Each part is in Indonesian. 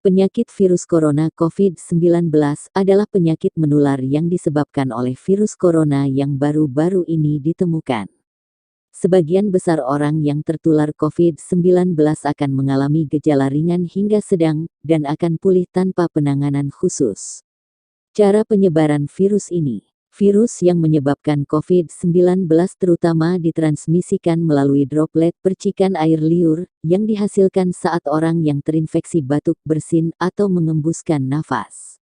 Penyakit virus corona COVID-19 adalah penyakit menular yang disebabkan oleh virus corona yang baru-baru ini ditemukan. Sebagian besar orang yang tertular COVID-19 akan mengalami gejala ringan hingga sedang, dan akan pulih tanpa penanganan khusus. Cara penyebaran virus ini. Virus yang menyebabkan COVID-19 terutama ditransmisikan melalui droplet percikan air liur, yang dihasilkan saat orang yang terinfeksi batuk bersin atau mengembuskan nafas.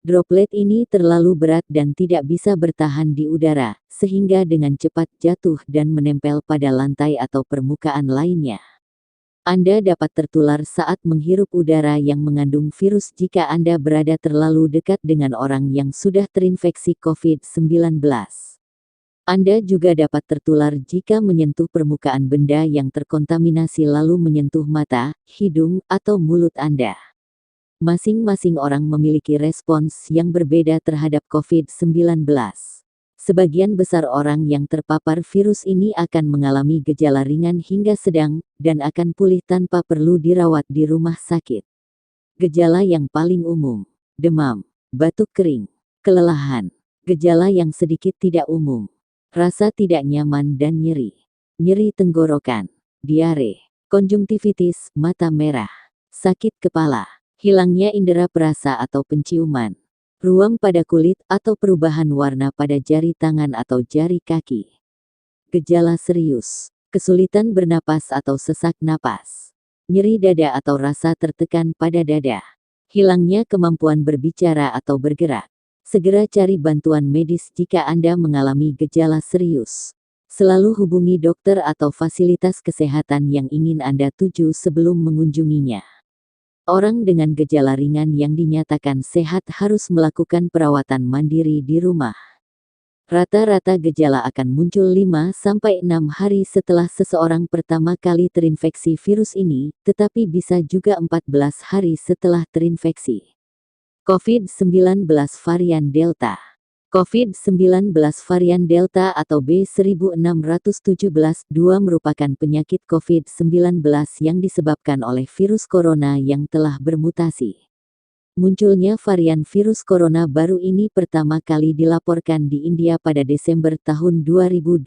Droplet ini terlalu berat dan tidak bisa bertahan di udara, sehingga dengan cepat jatuh dan menempel pada lantai atau permukaan lainnya. Anda dapat tertular saat menghirup udara yang mengandung virus jika Anda berada terlalu dekat dengan orang yang sudah terinfeksi COVID-19. Anda juga dapat tertular jika menyentuh permukaan benda yang terkontaminasi lalu menyentuh mata, hidung, atau mulut Anda. Masing-masing orang memiliki respons yang berbeda terhadap COVID-19. Sebagian besar orang yang terpapar virus ini akan mengalami gejala ringan hingga sedang, dan akan pulih tanpa perlu dirawat di rumah sakit. Gejala yang paling umum: demam, batuk kering, kelelahan. Gejala yang sedikit tidak umum: rasa tidak nyaman dan nyeri, nyeri tenggorokan, diare, konjungtivitis, mata merah, sakit kepala, hilangnya indera perasa atau penciuman, ruam pada kulit atau perubahan warna pada jari tangan atau jari kaki. Gejala serius: kesulitan bernapas atau sesak napas, nyeri dada atau rasa tertekan pada dada, hilangnya kemampuan berbicara atau bergerak. Segera cari bantuan medis jika Anda mengalami gejala serius. Selalu hubungi dokter atau fasilitas kesehatan yang ingin Anda tuju sebelum mengunjunginya. Orang dengan gejala ringan yang dinyatakan sehat harus melakukan perawatan mandiri di rumah. Rata-rata gejala akan muncul 5-6 hari setelah seseorang pertama kali terinfeksi virus ini, tetapi bisa juga 14 hari setelah terinfeksi. COVID-19 varian Delta. COVID-19 varian Delta atau B1617-2 merupakan penyakit COVID-19 yang disebabkan oleh virus corona yang telah bermutasi. Munculnya varian virus corona baru ini pertama kali dilaporkan di India pada Desember tahun 2020.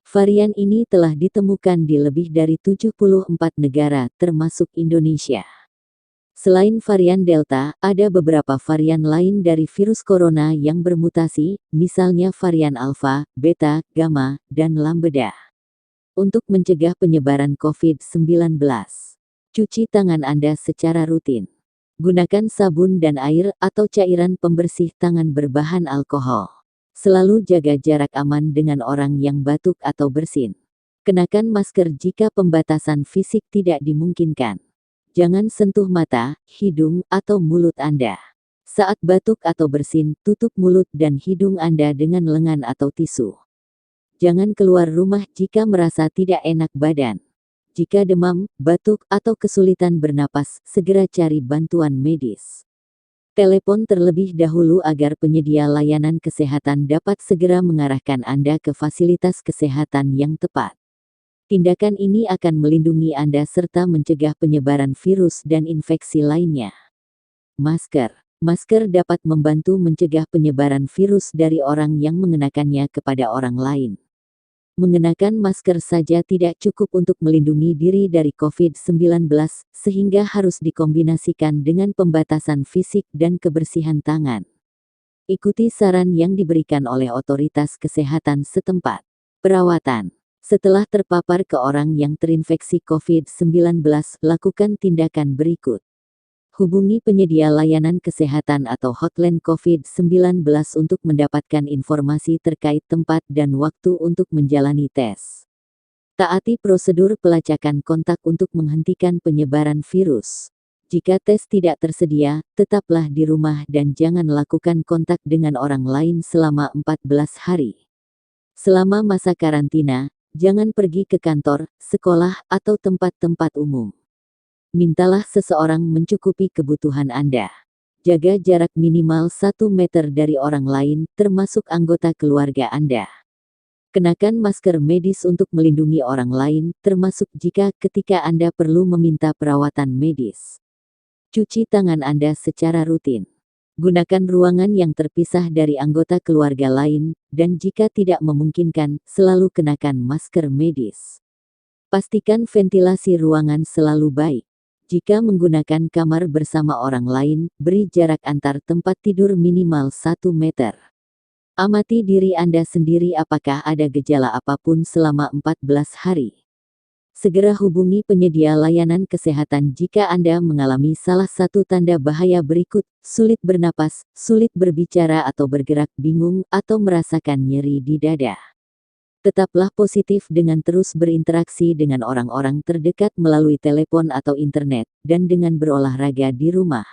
Varian ini telah ditemukan di lebih dari 74 negara, termasuk Indonesia. Selain varian Delta, ada beberapa varian lain dari virus corona yang bermutasi, misalnya varian Alpha, Beta, Gamma, dan Lambda. Untuk mencegah penyebaran COVID-19, cuci tangan Anda secara rutin. Gunakan sabun dan air atau cairan pembersih tangan berbahan alkohol. Selalu jaga jarak aman dengan orang yang batuk atau bersin. Kenakan masker jika pembatasan fisik tidak dimungkinkan. Jangan sentuh mata, hidung, atau mulut Anda. Saat batuk atau bersin, tutup mulut dan hidung Anda dengan lengan atau tisu. Jangan keluar rumah jika merasa tidak enak badan. Jika demam, batuk, atau kesulitan bernapas, segera cari bantuan medis. Telepon terlebih dahulu agar penyedia layanan kesehatan dapat segera mengarahkan Anda ke fasilitas kesehatan yang tepat. Tindakan ini akan melindungi Anda serta mencegah penyebaran virus dan infeksi lainnya. Masker. Masker dapat membantu mencegah penyebaran virus dari orang yang mengenakannya kepada orang lain. Mengenakan masker saja tidak cukup untuk melindungi diri dari COVID-19, sehingga harus dikombinasikan dengan pembatasan fisik dan kebersihan tangan. Ikuti saran yang diberikan oleh otoritas kesehatan setempat. Perawatan. Setelah terpapar ke orang yang terinfeksi COVID-19, lakukan tindakan berikut. Hubungi penyedia layanan kesehatan atau hotline COVID-19 untuk mendapatkan informasi terkait tempat dan waktu untuk menjalani tes. Taati prosedur pelacakan kontak untuk menghentikan penyebaran virus. Jika tes tidak tersedia, tetaplah di rumah dan jangan lakukan kontak dengan orang lain selama 14 hari. Selama masa karantina, jangan pergi ke kantor, sekolah, atau tempat-tempat umum. Mintalah seseorang mencukupi kebutuhan Anda. Jaga jarak minimal 1 meter dari orang lain, termasuk anggota keluarga Anda. Kenakan masker medis untuk melindungi orang lain, termasuk ketika Anda perlu meminta perawatan medis. Cuci tangan Anda secara rutin. Gunakan ruangan yang terpisah dari anggota keluarga lain, dan jika tidak memungkinkan, selalu kenakan masker medis. Pastikan ventilasi ruangan selalu baik. Jika menggunakan kamar bersama orang lain, beri jarak antar tempat tidur minimal 1 meter. Amati diri Anda sendiri apakah ada gejala apapun selama 14 hari. Segera hubungi penyedia layanan kesehatan jika Anda mengalami salah satu tanda bahaya berikut: sulit bernapas, sulit berbicara atau bergerak, bingung, atau merasakan nyeri di dada. Tetaplah positif dengan terus berinteraksi dengan orang-orang terdekat melalui telepon atau internet, dan dengan berolahraga di rumah.